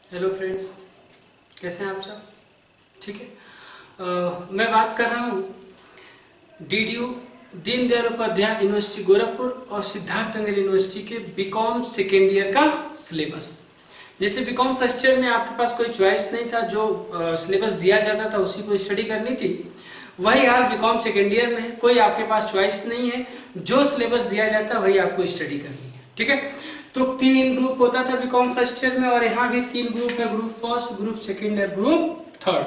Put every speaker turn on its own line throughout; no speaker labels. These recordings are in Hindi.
हेलो फ्रेंड्स, कैसे हैं आप सब? ठीक है। मैं बात कर रहा हूँ डीडीयू दीनदयाल उपाध्याय यूनिवर्सिटी गोरखपुर और सिद्धार्थनगर यूनिवर्सिटी के बीकॉम सेकेंड ईयर का सिलेबस। जैसे बीकॉम फर्स्ट ईयर में आपके पास कोई चॉइस नहीं था, जो सिलेबस दिया जाता था उसी को स्टडी करनी थी, वही हाल बीकॉम सेकेंड ईयर में है। कोई आपके पास चॉइस नहीं है, जो सिलेबस दिया जाता है वही आपको स्टडी करनी है। ठीक है। तो 3 ग्रुप होता था बीकॉम फर्स्ट ईयर में, और यहाँ भी 3 ग्रुप है, ग्रुप फर्स्ट, ग्रुप सेकेंड और ग्रुप थर्ड।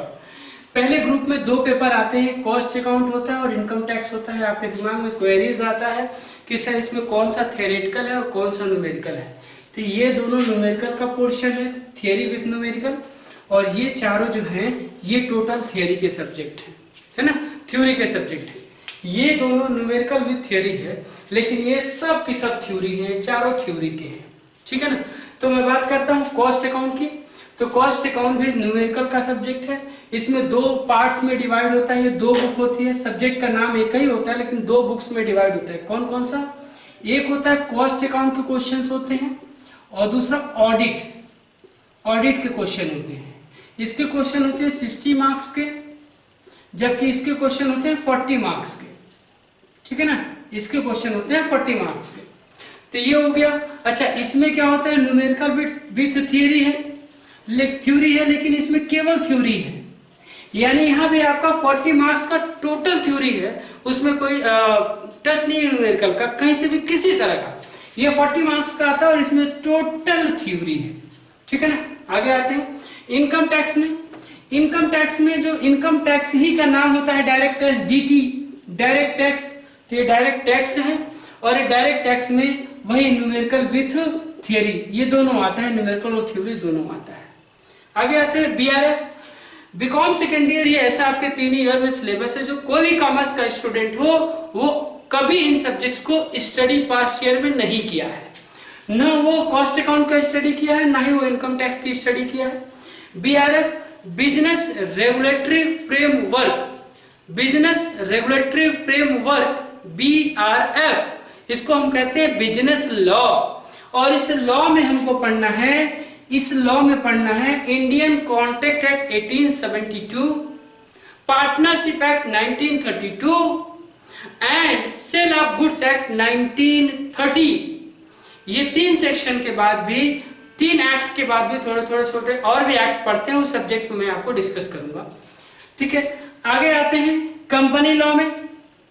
पहले ग्रुप में 2 पेपर आते हैं, कॉस्ट अकाउंट होता है और इनकम टैक्स होता है। आपके दिमाग में क्वेरीज आता है कि सर इसमें कौन सा थ्योरेटिकल है और कौन सा न्यूमेरिकल है। तो ये दोनों न्यूमेरिकल का पोर्शन है, थियरी विद न्यूमेरिकल, और ये चारों जो हैं ये टोटल थियरी के सब्जेक्ट है ना, थ्योरी के सब्जेक्ट है। ये दोनों न्यूमेरिकल विद थियरी है, लेकिन ये सब की सब थ्योरी है, चारों थ्योरी के हैं। ठीक है ना। तो मैं बात करता हूँ कॉस्ट अकाउंट की। तो कॉस्ट अकाउंट भी न्यूमेरिकल का सब्जेक्ट है। इसमें 2 पार्ट्स में डिवाइड होता है, ये 2 बुक होती है। सब्जेक्ट का नाम एक ही होता है लेकिन 2 बुक्स में डिवाइड होता है। कौन कौन सा? एक होता है कॉस्ट अकाउंट के क्वेश्चंस होते हैं, और दूसरा ऑडिट के क्वेश्चन होते हैं। इसके क्वेश्चन होते हैं 60 मार्क्स के, जबकि इसके क्वेश्चन होते हैं 40 मार्क्स के। ठीक है ना, इसके क्वेश्चन होते हैं 40 मार्क्स के। तो ये हो गया। अच्छा, इसमें क्या होता है, न्यूमेरिकल विथ थ्योरी है, लेकिन इसमें केवल थ्योरी है। यानी यहाँ भी आपका 40 मार्क्स का टोटल थ्योरी है, उसमें कोई टच नहीं है न्यूमेरिकल का कहीं से भी किसी तरह का। ये 40 मार्क्स का आता है और इसमें टोटल थ्योरी है। ठीक है ना। आगे आते हैं इनकम टैक्स में। इनकम टैक्स में जो इनकम टैक्स ही का नाम होता है direct tax, D T, direct tax. तो ये डायरेक्ट टैक्स है, और ये डायरेक्ट टैक्स में वही न्यूमेरिकल विथ थियरी, ये दोनों आता है, न्यूमेरिकल और थ्योरी दोनों आता है। आगे आते हैं बीआरएफ, बीकॉम सेकेंड ईयर। ये ऐसा आपके 3 ईयर में सिलेबस है जो कोई भी कॉमर्स का स्टूडेंट हो वो कभी इन सब्जेक्ट्स को स्टडी पास्ट ईयर में नहीं किया है। न वो कॉस्ट अकाउंट का स्टडी किया है, ना ही वो इनकम टैक्स की स्टडी किया है। BRF business regulatory framework, business regulatory framework BRF, इसको हम कहते हैं बिजनेस लॉ। और इस लॉ में हमको पढ़ना है, इस लॉ में पढ़ना है Indian contract act 1872, partnership act 1932 and sale of goods act 1930। ये 3 सेक्शन के बाद भी, 3 एक्ट के बाद भी थोड़े थोड़े छोटे और भी एक्ट पढ़ते हैं, उस सब्जेक्ट में मैं आपको डिस्कस करूंगा। ठीक है। आगे आते हैं कंपनी लॉ में।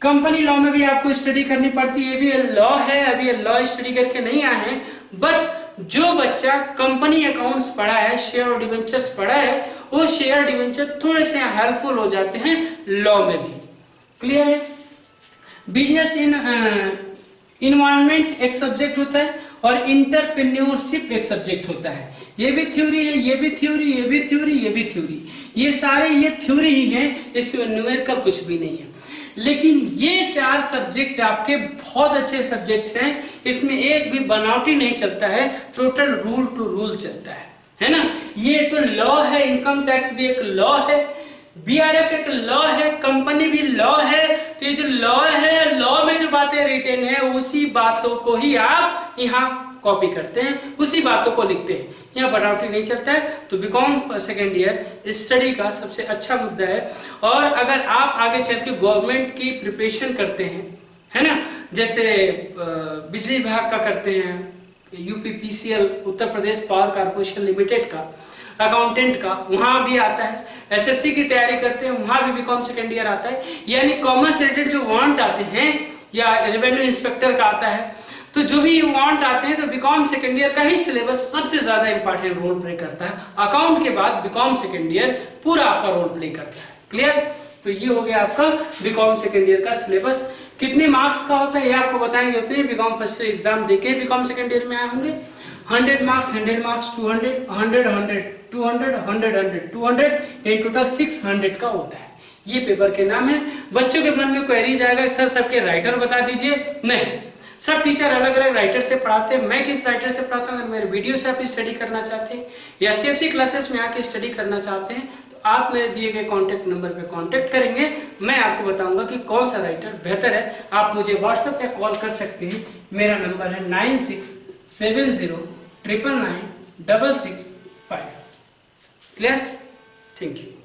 कंपनी लॉ में भी आपको स्टडी करनी पड़ती है, ये भी लॉ है, अभी ये लॉ स्टडी करके नहीं आए हैं, बट जो बच्चा कंपनी अकाउंट्स पढ़ा है, शेयर और डिवेंचर्स पढ़ा है, वो शेयर डिवेंचर थोड़े से हेल्पफुल हो जाते हैं लॉ में भी। क्लियर है। बिजनेस इन्वायरमेंट एक सब्जेक्ट होता है, और इंटरप्रेन्योरशिप एक सब्जेक्ट होता है। ये भी थ्योरी है, ये भी थ्योरी, ये भी थ्योरी, ये भी थ्योरी, ये सारे ये थ्योरी ही है, इसमें न्यूमेरिकल कुछ भी नहीं है। लेकिन ये 4 सब्जेक्ट आपके बहुत अच्छे सब्जेक्ट्स हैं, इसमें एक भी बनावटी नहीं चलता है, टोटल रूल टू रूल चलता है ना। ये तो लॉ है, इनकम टैक्स भी एक लॉ है, बीआरएफ एक लॉ है, कंपनी भी लॉ है। तो ये जो लॉ है, लॉ में जो बातें रिटेन है उसी बातों को ही आप यहाँ कॉपी करते हैं, उसी बातों को लिखते हैं, यहाँ बनावटी नहीं चलता है। तो बीकॉम सेकेंड ईयर स्टडी का सबसे अच्छा मुद्दा है। और अगर आप आगे चल के गवर्नमेंट की प्रिपरेशन करते हैं, है ना, जैसे बिजली विभाग का करते हैं, UPPCL Uttar Pradesh power corporation limited का, अकाउंटेंट का वहां भी आता है, एसएससी की तैयारी करते हैं वहां भी बीकॉम सेकेंड ईयर आता है। यानी कॉमर्स रिलेटेड जो वांट आते हैं, या रेवेन्यू इंस्पेक्टर का आता है, तो जो भी वांट आते हैं, तो बीकॉम सेकेंड ईयर का ही सिलेबस सबसे ज्यादा इंपॉर्टेंट रोल प्ले करता है। अकाउंट के बाद बीकॉम सेकेंड ईयर पूरा आपका रोल प्ले करता है। क्लियर। तो ये हो गया आपका बीकॉम सेकेंड ईयर का सिलेबस। कितने मार्क्स का होता है ये आपको बताएंगे। होते हैं बीकॉम फर्स्ट ईयर एग्जाम देके बीकॉम सेकेंड ईयर में आए होंगे। 100 मार्क्स, 100 मार्क्स, 200, 100, 100, 200, 100, 100, 200, इन टोटल 600 का होता है। ये पेपर के नाम है। बच्चों के मन में क्वेरीज आएगा, सर सबके राइटर बता दीजिए। नहीं, सब टीचर अलग अलग राइटर से पढ़ाते हैं। मैं किस राइटर से पढ़ाता हूँ, अगर मेरे वीडियो से आप स्टडी करना चाहते हैं या सीएफसी क्लासेस में आके स्टडी करना चाहते हैं, तो आप मेरे दिए गए कॉन्टैक्ट नंबर पे कांटेक्ट करेंगे। मैं आपको बताऊंगा कि कौन सा राइटर बेहतर है। आप मुझे व्हाट्सएप पे कॉल कर सकते हैं। मेरा नंबर है 9670 999 665। क्लियर? Thank you.